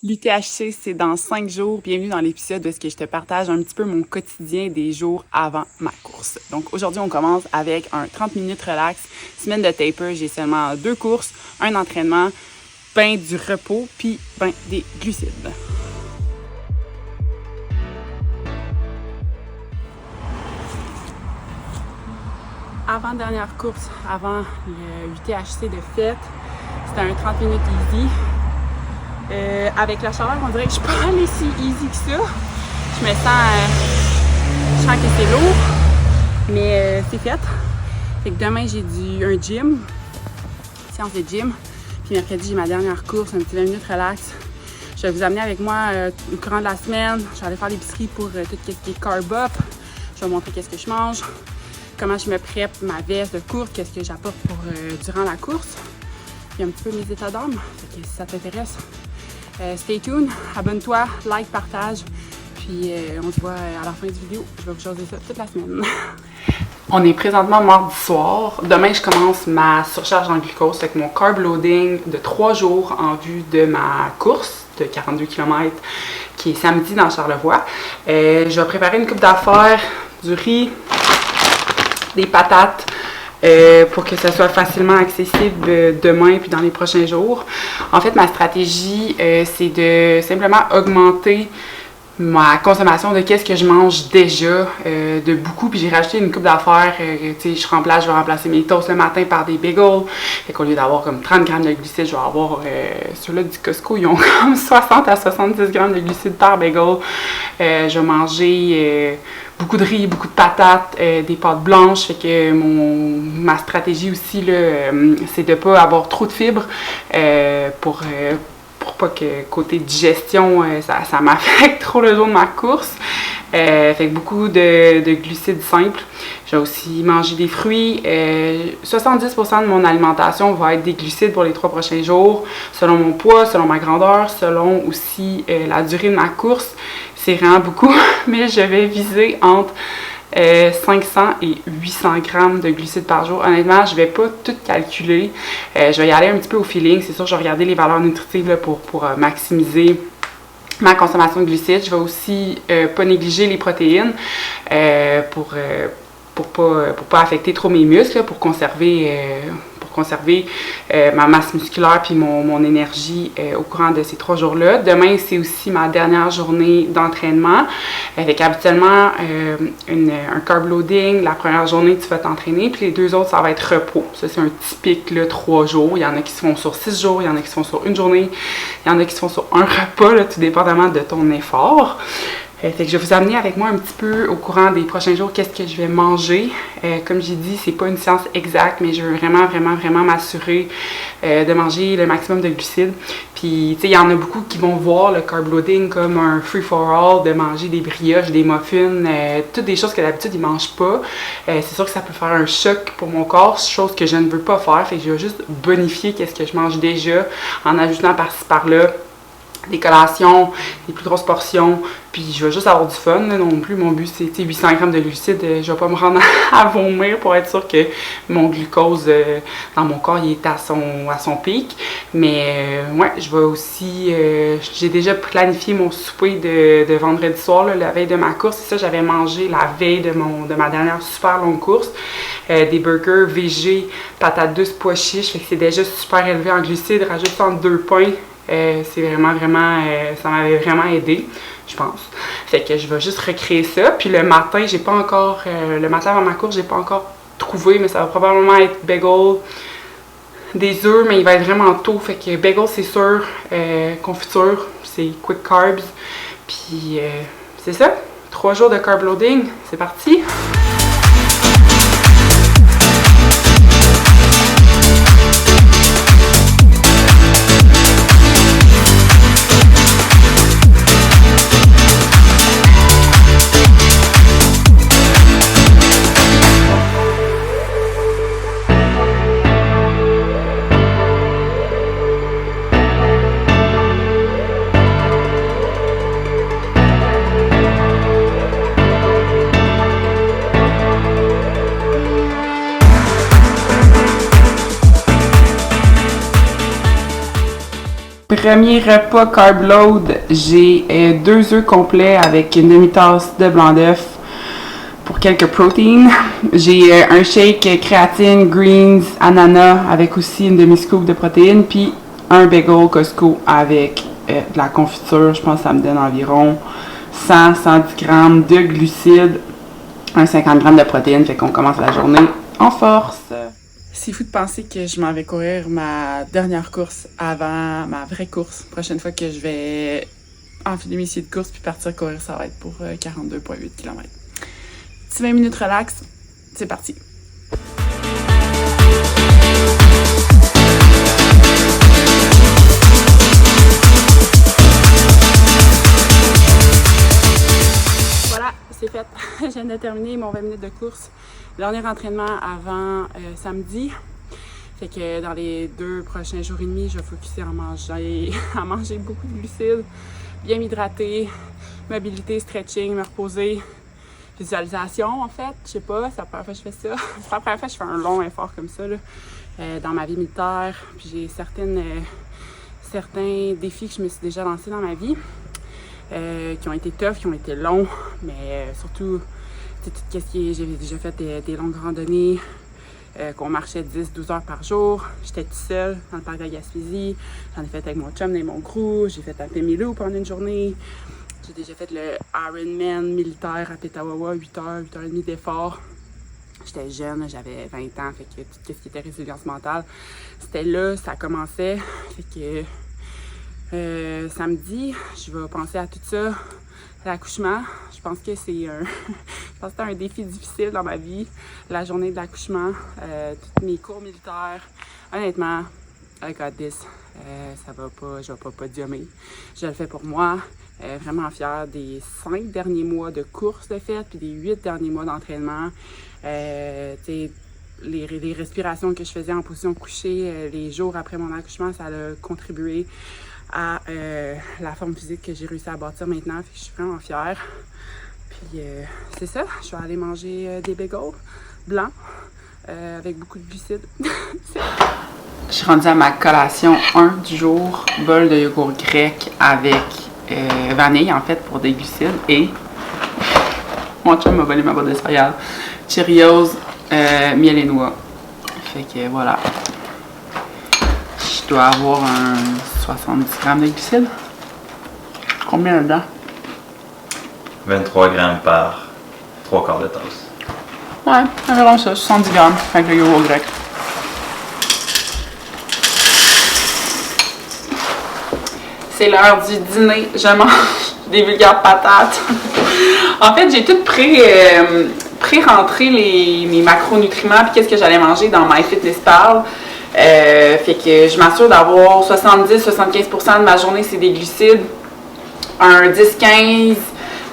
L'UTHC, c'est dans 5 jours. Bienvenue dans l'épisode de ce que je te partage un petit peu mon quotidien des jours avant ma course. Donc aujourd'hui, on commence avec un 30 minutes relax, semaine de taper. J'ai seulement 2 courses, un entraînement, ben du repos, puis ben des glucides. Avant-dernière course, avant le UTHC de fête, c'était un 30 minutes easy. Avec la chaleur, on dirait que je suis pas allée si easy que ça. Je sens que c'est lourd, mais c'est fait. Fait que demain, j'ai un gym, séance de gym. Puis mercredi, j'ai ma dernière course, un petit 20 minutes relax. Je vais vous amener avec moi au courant de la semaine. Je vais aller faire l'épicerie pour tout ce qui est carb up. Je vais vous montrer qu'est-ce que je mange, comment je me prépare ma veste de course, qu'est-ce que j'apporte pour durant la course. Puis un petit peu mes états d'âme. Fait que si ça t'intéresse, stay tuned, abonne-toi, like, partage, puis on se voit à la fin du vidéo. Je vais vous jaser ça toute la semaine. On est présentement mardi soir. Demain, je commence ma surcharge en glucose avec mon carb loading de 3 jours en vue de ma course de 42 km qui est samedi dans Charlevoix. Je vais préparer une coupe d'affaires, du riz, des patates, pour que ça soit facilement accessible demain puis dans les prochains jours. En fait, ma stratégie, c'est de simplement augmenter ma consommation de qu'est-ce que je mange déjà de beaucoup, puis j'ai rajouté une coupe d'affaires, tu sais, je vais remplacer mes toasts le matin par des bagels, fait qu'au lieu d'avoir comme 30 grammes de glucides, je vais avoir ceux-là du Costco, ils ont comme 60 à 70 grammes de glucides par bagel. Je vais manger beaucoup de riz, beaucoup de patates, des pâtes blanches, fait que ma stratégie aussi là, c'est de pas avoir trop de fibres pour pas que côté digestion, ça m'affecte trop le jour de ma course. Fait que beaucoup de glucides simples. Je vais aussi manger des fruits. 70% de mon alimentation va être des glucides pour les 3 prochains jours, selon mon poids, selon ma grandeur, selon aussi la durée de ma course. C'est vraiment beaucoup, mais je vais viser entre 500 et 800 grammes de glucides par jour. Honnêtement, je ne vais pas tout calculer. Je vais y aller un petit peu au feeling. C'est sûr, je vais regarder les valeurs nutritives là, pour maximiser ma consommation de glucides. Je vais aussi pas négliger les protéines pour pas affecter trop mes muscles, là, pour conserver ma masse musculaire puis mon énergie au courant de ces 3 jours-là. Demain, c'est aussi ma dernière journée d'entraînement. Avec habituellement un carb loading. La première journée, tu vas t'entraîner, puis les 2 autres, ça va être repos. Ça, c'est un typique là, 3 jours. Il y en a qui se font sur 6 jours, il y en a qui se font sur une journée, il y en a qui se font sur un repas, là, tout dépendamment de ton effort. Fait que je vais vous amener avec moi un petit peu au courant des prochains jours qu'est-ce que je vais manger. Comme j'ai dit, c'est pas une science exacte, mais je veux vraiment m'assurer de manger le maximum de glucides. Puis, tu sais, il y en a beaucoup qui vont voir le carb loading comme un free-for-all, de manger des brioches, des muffins, toutes des choses que d'habitude ils mangent pas. C'est sûr que ça peut faire un choc pour mon corps, chose que je ne veux pas faire. Fait que je vais juste bonifier qu'est-ce que je mange déjà en ajoutant par-ci par-là des collations, des plus grosses portions, puis je vais juste avoir du fun là, non plus. Mon but c'est 800 grammes de glucides, je vais pas me rendre à vomir pour être sûr que mon glucose dans mon corps il est à son pic. Mais ouais, je vais aussi, j'ai déjà planifié mon souper de vendredi soir, là, la veille de ma course. C'est ça, j'avais mangé la veille de ma dernière super longue course, des burgers végé, patates douces, pois chiches, fait que c'est déjà super élevé en glucides, rajoute ça en 2 pains. C'est vraiment, ça m'avait vraiment aidé, je pense. Fait que je vais juste recréer ça. Puis le matin, j'ai pas encore, le matin avant ma course, j'ai pas encore trouvé, mais ça va probablement être bagel, des œufs, mais il va être vraiment tôt. Fait que bagel, c'est sûr, confiture, c'est quick carbs. Puis c'est ça, 3 jours de carb loading, c'est parti! premier repas carb load, j'ai 2 œufs complets avec une demi-tasse de blanc d'œuf pour quelques protéines. J'ai un shake créatine, greens, ananas avec aussi une demi-scoop de protéines, puis un bagel Costco avec de la confiture. Je pense que ça me donne environ 100-110 grammes de glucides, un 50 grammes de protéines. Fait qu'on commence la journée en force. C'est fou de penser que je m'en vais courir ma dernière course avant ma vraie course. Prochaine fois que je vais enfiler mes skis de course puis partir courir, ça va être pour 42,8 km. Petit 20 minutes relax, c'est parti. Voilà, c'est fait. Je viens de terminer mon 20 minutes de course. Dernier entraînement avant samedi. Fait que dans les 2 prochains jours et demi, je vais focuser à manger beaucoup de glucides, bien m'hydrater, mobilité, stretching, me reposer, visualisation en fait. Je sais pas, c'est la première fois que je fais ça. C'est la première fois que je fais un long effort comme ça là, dans ma vie militaire. Puis j'ai certains défis que je me suis déjà lancés dans ma vie qui ont été tough, qui ont été longs, mais surtout tout ce qui est, j'ai déjà fait des longues randonnées, qu'on marchait 10-12 heures par jour. J'étais toute seule dans le parc de la Gaspésie. J'en ai fait avec mon chum et mon crew. J'ai fait un Pemilou pendant une journée. J'ai déjà fait le Ironman militaire à Petawawa, 8 heures, 8 heures et demie d'effort. J'étais jeune, j'avais 20 ans, fait que tout ce qui était résilience mentale, c'était là, ça commençait. Fait que samedi, je vais penser à tout ça. L'accouchement, je pense que c'est un défi difficile dans ma vie. La journée de l'accouchement, tous mes cours militaires. Honnêtement, I got this. Ça va pas, je vais pas podiumer. Je le fais pour moi. Vraiment fière des 5 derniers mois de course de fête, puis des 8 derniers mois d'entraînement. Les respirations que je faisais en position couchée les jours après mon accouchement, ça a contribué à la forme physique que j'ai réussi à bâtir maintenant. Fait que je suis vraiment fière. Puis c'est ça, je vais aller manger des bagels blancs avec beaucoup de glucides. Je suis rendue à ma collation 1 du jour, bol de yogourt grec avec vanille en fait pour des glucides et mon chum m'a volé ma boîte de céréales, Cheerios, miel et noix. Fait que voilà. Je dois avoir un 70 grammes de glucides. Combien là-dedans? 23 grammes par 3 quarts de tasse. Ouais, environ ça, 70 grammes avec le yogourt grec. C'est l'heure du dîner, je mange des vulgaires patates. En fait, j'ai tout pré-rentré mes macronutriments puis qu'est-ce que j'allais manger dans MyFitnessPal. Fait que je m'assure d'avoir 70-75% de ma journée, c'est des glucides, un 10-15,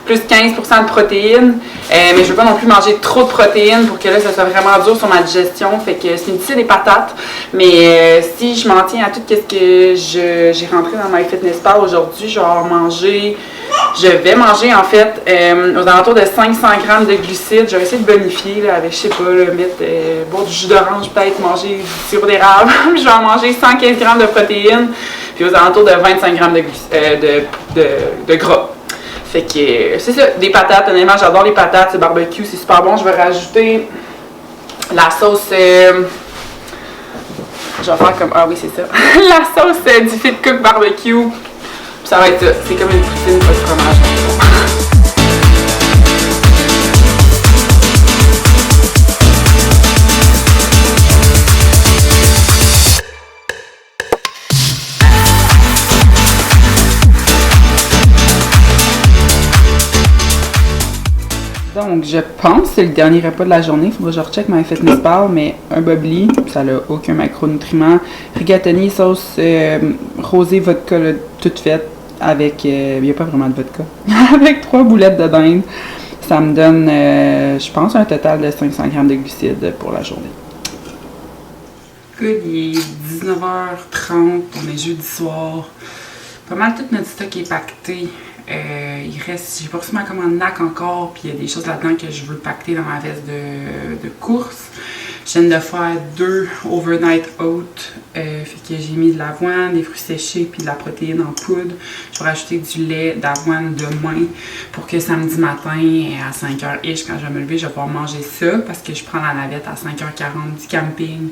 plus 15% de protéines, mais je veux pas non plus manger trop de protéines pour que là ça soit vraiment dur sur ma digestion. Fait que c'est une petite des patates, mais si je m'en tiens à tout ce que j'ai rentré dans MyFitnessPal aujourd'hui, je vais manger en fait aux alentours de 500 grammes de glucides. Je vais essayer de bonifier là, avec, je sais pas, mettre boire du jus d'orange, peut-être manger du sirop d'érable. Je vais en manger 115 grammes de protéines, puis aux alentours de 25 grammes de gras. Fait que c'est ça, des patates. Honnêtement, j'adore les patates, c'est barbecue, c'est super bon. Je vais rajouter la sauce. Je vais faire comme. Ah oui, c'est ça. La sauce du Fit Cook barbecue. Puis ça va être ça. C'est comme une poutine, pas de fromage. Donc, je pense que c'est le dernier repas de la journée. Il faudra que je recheck MyFitnessPal, mais un bubbly, ça n'a aucun macronutriment. Rigatoni, sauce rosée vodka, là, toute faite, avec... il n'y a pas vraiment de vodka. Avec 3 boulettes de dinde. Ça me donne, je pense, un total de 500 grammes de glucides pour la journée. Good, il est 19h30, on est jeudi soir. Pas mal tout notre stock est pacté. Il reste, j'ai pas reçu ma commande NAC encore, puis il y a des choses là-dedans que je veux pacter dans ma veste de course. Je viens de faire 2 overnight oats. Fait que j'ai mis de l'avoine, des fruits séchés puis de la protéine en poudre. Je vais rajouter du lait d'avoine demain pour que samedi matin à 5h-ish, quand je vais me lever, je vais pouvoir manger ça parce que je prends la navette à 5h40 du camping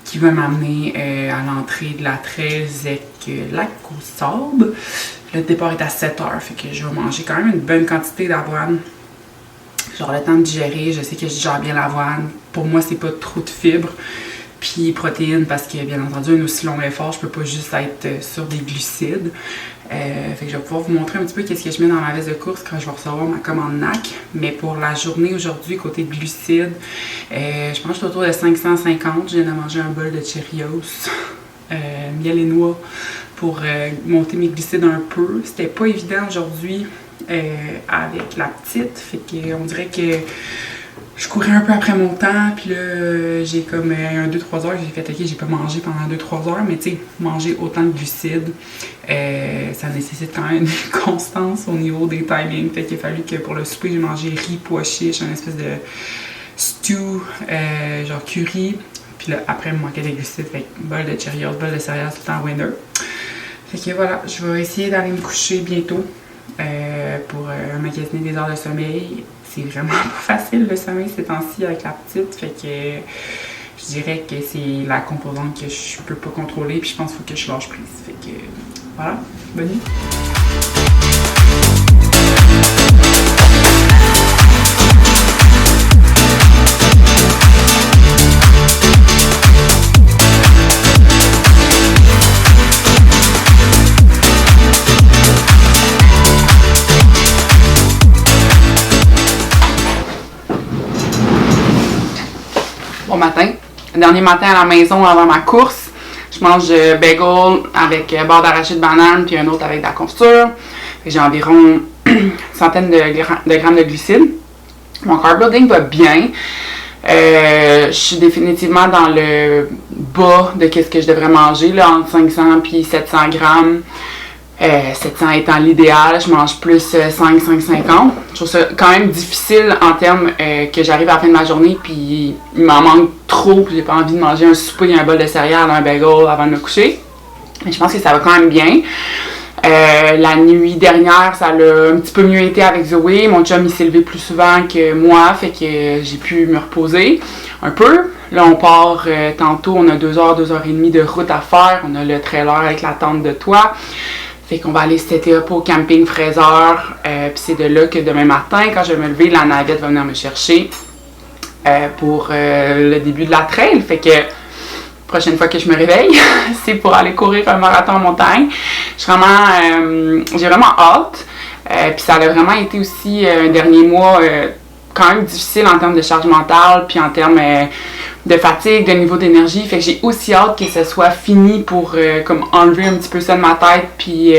qui va m'amener à l'entrée de la 13 avec Lac aux Sables. Le départ est à 7h, fait que je vais manger quand même une bonne quantité d'avoine. Genre le temps de digérer, je sais que je digère bien l'avoine. Pour moi, c'est pas trop de fibres. Puis protéines, parce que bien entendu, un aussi long effort, je peux pas juste être sur des glucides. Fait que je vais pouvoir vous montrer un petit peu qu'est-ce que je mets dans ma veste de course quand je vais recevoir ma commande NAC. Mais pour la journée aujourd'hui, côté glucides, je pense que je suis autour de 550. Je viens de manger un bol de Cheerios, miel et noix, pour monter mes glucides un peu. C'était pas évident aujourd'hui avec la petite. Fait que on dirait que je courais un peu après mon temps, puis là, j'ai comme 2-3 heures, j'ai fait ok, j'ai pas mangé pendant 2-3 heures, mais tu sais, manger autant de glucides, ça nécessite quand même une constance au niveau des timings. Fait qu'il a fallu que pour le souper, j'ai mangé riz, pois chiches, un espèce de stew, genre curry. Puis là, après, il me manquait des glucides, fait que bol de Cheerios, bol de céréales tout le temps winner. Fait que voilà, je vais essayer d'aller me coucher bientôt pour magasiner des heures de sommeil. C'est vraiment pas facile le sommeil ces temps-ci avec la petite, fait que je dirais que c'est la composante que je peux pas contrôler, puis je pense qu'il faut que je lâche prise. Fait que voilà, bonne nuit. Bon matin, dernier matin à la maison avant ma course, je mange bagel avec beurre d'arachide banane puis un autre avec de la confiture. J'ai environ une centaine de grammes de glucides. Mon carb loading va bien. Je suis définitivement dans le bas de qu'est-ce que je devrais manger, là, entre 500 et 700 grammes. 700 étant l'idéal, je mange plus 5,50. Je trouve ça quand même difficile en termes que j'arrive à la fin de ma journée puis il m'en manque trop puis j'ai pas envie de manger un souper, un bol de céréales, un bagel avant de me coucher. Mais je pense que ça va quand même bien. La nuit dernière, ça l'a un petit peu mieux été avec Zoé. Mon chum, il s'est levé plus souvent que moi, fait que j'ai pu me reposer un peu. Là, on part tantôt, on a 2h30 de route à faire. On a le trailer avec la tente de toit. Fait qu'on va aller setter up au camping Fraiseur. Puis c'est de là que demain matin, quand je vais me lever, la navette va venir me chercher pour le début de la trail. Fait que prochaine fois que je me réveille, c'est pour aller courir un marathon en montagne. J'ai vraiment hâte. Puis ça a vraiment été aussi un dernier mois quand même difficile en termes de charge mentale, puis en termes de fatigue, de niveau d'énergie. Fait que j'ai aussi hâte que ce soit fini pour comme enlever un petit peu ça de ma tête, puis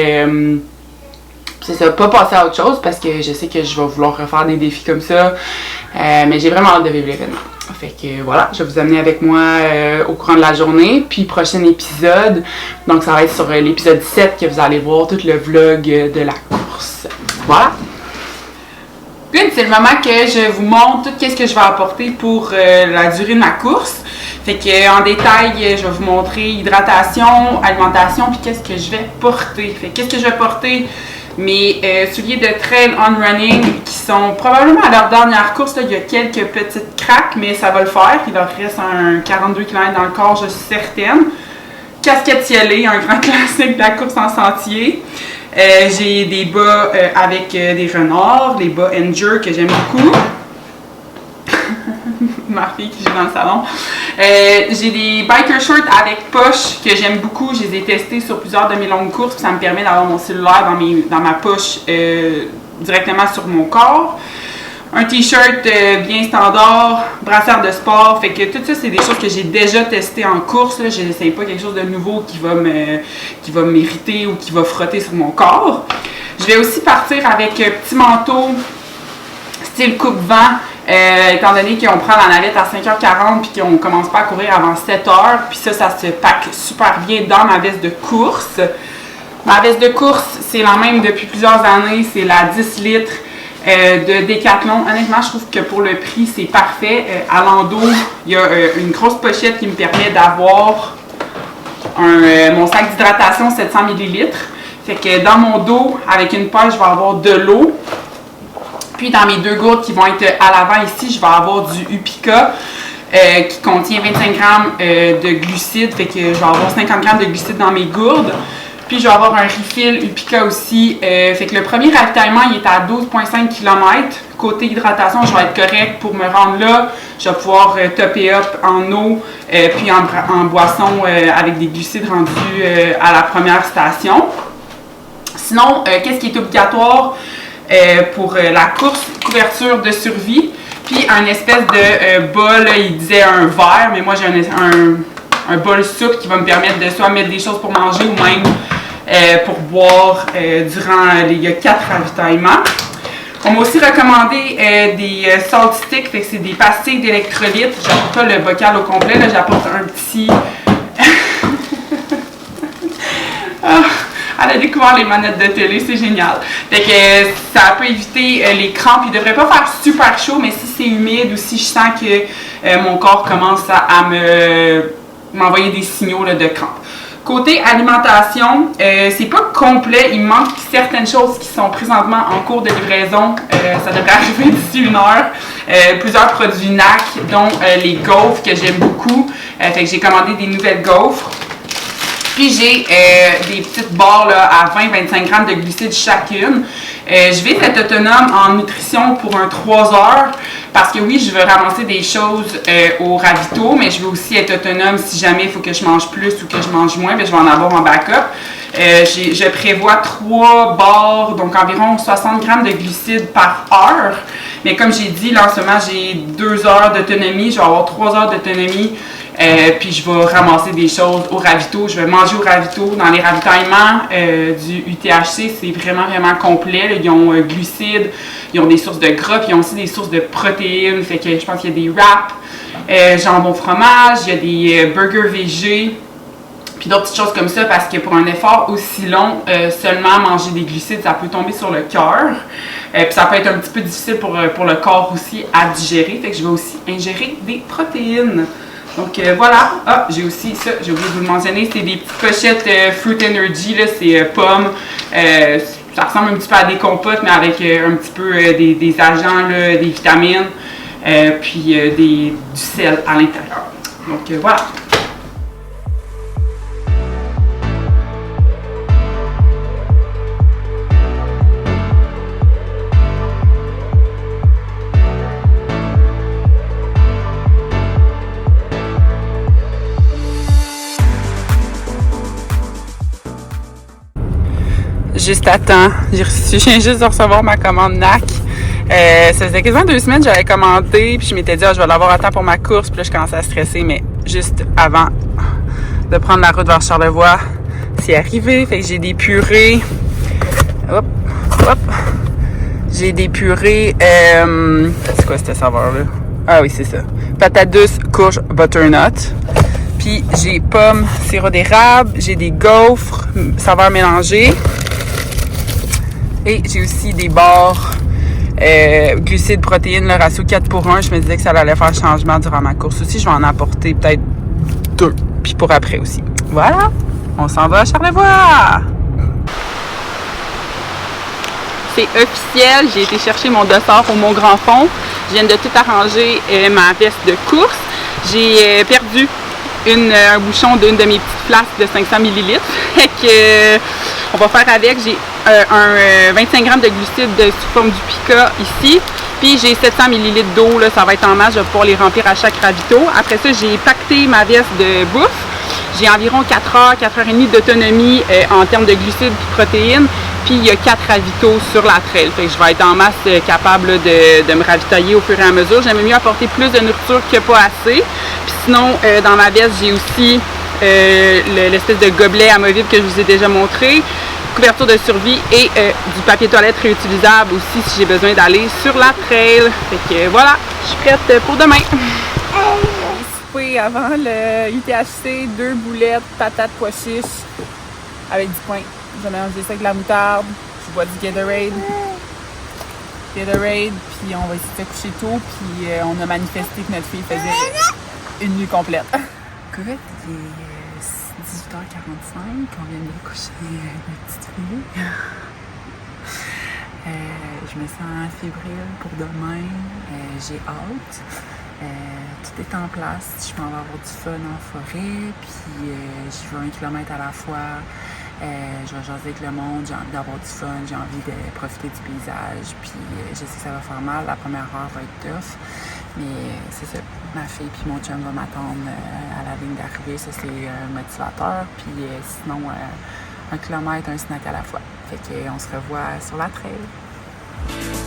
c'est ça, pas passer à autre chose parce que je sais que je vais vouloir refaire des défis comme ça. Mais j'ai vraiment hâte de vivre l'événement. Fait que voilà, je vais vous amener avec moi au courant de la journée. Puis prochain épisode, donc ça va être sur l'épisode 7 que vous allez voir tout le vlog de la course. Voilà. Puis c'est le moment que je vous montre tout ce que je vais apporter pour la durée de ma course. Fait que en détail, je vais vous montrer hydratation, alimentation, puis qu'est-ce que je vais porter. Fait que qu'est-ce que je vais porter? Mes souliers de trail on running qui sont probablement à leur dernière course. Là, il y a quelques petites craques, mais ça va le faire. Il leur reste un 42 km dans le corps, je suis certaine. Casquette cielée, un grand classique de la course en sentier. J'ai des bas avec des renards, les bas Endure que j'aime beaucoup. Ma fille qui joue dans le salon. J'ai des biker shorts avec poche que j'aime beaucoup. Je les ai testés sur plusieurs de mes longues courses. Ça me permet d'avoir mon cellulaire dans ma poche directement sur mon corps. Un t-shirt bien standard, brassière de sport. Fait que tout ça, c'est des choses que j'ai déjà testées en course. Je n'essaye pas quelque chose de nouveau qui va m'irriter ou qui va frotter sur mon corps. Je vais aussi partir avec un petit manteau style coupe-vent. Étant donné qu'on prend la navette à 5h40 puis qu'on commence pas à courir avant 7h, puis ça se pack super bien dans ma veste de course. Ma veste de course, c'est la même depuis plusieurs années, c'est la 10 litres de Decathlon. Honnêtement, je trouve que pour le prix, c'est parfait. À l'endos, il y a une grosse pochette qui me permet d'avoir mon sac d'hydratation 700 ml. Fait que dans mon dos, avec une poche, je vais avoir de l'eau. Puis dans mes 2 gourdes qui vont être à l'avant ici, je vais avoir du Upica qui contient 25 grammes de glucides. Fait que je vais avoir 50 grammes de glucides dans mes gourdes. Puis je vais avoir un refill Upica aussi. Fait que le premier ravitaillement, il est à 12,5 km. Côté hydratation, je vais être correct pour me rendre là. Je vais pouvoir topper up en eau puis en boisson avec des glucides rendus à la première station. Sinon, qu'est-ce qui est obligatoire pour la course? Couverture de survie. Puis un espèce de bol, il disait un verre, mais moi j'ai un bol souple qui va me permettre de soit mettre des choses pour manger ou même pour boire durant les 4 ravitaillements. On m'a aussi recommandé des salt sticks, fait que c'est des pastilles d'électrolytes. J'apporte pas le bocal au complet, là, j'apporte un petit... Elle a découvert les manettes de télé, c'est génial. Fait que ça peut éviter les crampes. Il ne devrait pas faire super chaud, mais si c'est humide ou si je sens que mon corps commence à m'envoyer des signaux là, de crampes. Côté alimentation, c'est pas complet. Il manque certaines choses qui sont présentement en cours de livraison. Ça devrait arriver d'ici 1 heure. Plusieurs produits NAC, dont les gaufres que j'aime beaucoup. Fait que j'ai commandé des nouvelles gaufres. Puis j'ai des petites barres là, à 20-25 grammes de glucides chacune. Je vais être autonome en nutrition pour 3 heures parce que oui, je veux ramasser des choses au ravito, mais je veux aussi être autonome si jamais il faut que je mange plus ou que je mange moins, bien, je vais en avoir en backup. Je prévois 3 barres, donc environ 60 grammes de glucides par heure. Mais comme j'ai dit, là en ce moment, j'ai 2 heures d'autonomie, je vais avoir 3 heures d'autonomie. Puis je vais ramasser des choses au ravito. Je vais manger au ravito. Dans les ravitaillements du UTHC, c'est vraiment, vraiment complet. Là. Ils ont glucides, ils ont des sources de gras, puis ils ont aussi des sources de protéines. Fait que je pense qu'il y a des wraps, jambon fromage, il y a des burgers végés, puis d'autres petites choses comme ça, parce que pour un effort aussi long, seulement manger des glucides, ça peut tomber sur le cœur. Puis ça peut être un petit peu difficile pour le corps aussi à digérer. Fait que je vais aussi ingérer des protéines. Donc voilà. Ah, j'ai aussi ça, j'ai oublié de vous le mentionner, c'est des petites pochettes Fruit Energy, là, c'est pommes. Ça ressemble un petit peu à des compotes, mais avec un petit peu des agents, là, des vitamines, puis du sel à l'intérieur. Donc voilà. Juste à temps. Je viens juste de recevoir ma commande NAC. Ça faisait quasiment 2 semaines que j'avais commandé, puis je m'étais dit, je vais l'avoir à temps pour ma course, puis là, je commençais à stresser, mais juste avant de prendre la route vers Charlevoix, c'est arrivé. Fait que j'ai des purées. Hop, hop. J'ai des purées. C'est quoi cette saveur-là? Ah oui, c'est ça. Patate douce, courge, butternut. Puis j'ai pommes, sirop d'érable. J'ai des gaufres, saveur mélangée. Et j'ai aussi des barres glucides, protéines, le ratio 4 pour 1. Je me disais que ça allait faire changement durant ma course aussi. Je vais en apporter peut-être 2. Puis pour après aussi. Voilà, on s'en va à Charlevoix! C'est officiel, j'ai été chercher mon dossard au Mont-Grand-Fond. Je viens de tout arranger ma veste de course. J'ai perdu un bouchon d'une de mes petites flasques de 500 ml. Fait que on va faire avec. J'ai un 25 grammes de glucides sous forme d'Upica ici. Puis j'ai 700 ml d'eau, là, ça va être en masse. Je vais pouvoir les remplir à chaque ravito. Après ça, j'ai pacté ma veste de bouffe. J'ai environ 4 heures, 4 heures et demie d'autonomie en termes de glucides et protéines. Puis il y a 4 ravitaux sur la trail. Fait que je vais être en masse capable là, de me ravitailler au fur et à mesure. J'aime mieux apporter plus de nourriture que pas assez. Puis sinon, dans ma veste, j'ai aussi l'espèce de gobelet amovible que je vous ai déjà montré. Couverture de survie et du papier toilette réutilisable aussi si j'ai besoin d'aller sur la trail. Fait que voilà, je suis prête pour demain. Souper avant le UTHC, 2 boulettes, patates, pois chiches avec du pain. Je mélange ça avec de la moutarde, je bois du Gatorade. Gatorade, puis on va essayer de se coucher tôt, puis on a manifesté que notre fille faisait une nuit complète. Écoute, il est 18h45, on vient de coucher notre petite fille. Je me sens fébrile pour demain, j'ai hâte. Tout est en place, je m'en vais avoir du fun en forêt, puis j'y vais 1 kilomètre à la fois. Je vais jaser avec le monde, j'ai envie d'avoir du fun, j'ai envie de profiter du paysage, puis je sais que ça va faire mal, la première heure va être tough, mais c'est ça, ma fille puis mon chum va m'attendre à la ligne d'arrivée, ça c'est un motivateur, puis sinon 1 kilomètre, un snack à la fois. Fait qu'on se revoit sur la trail.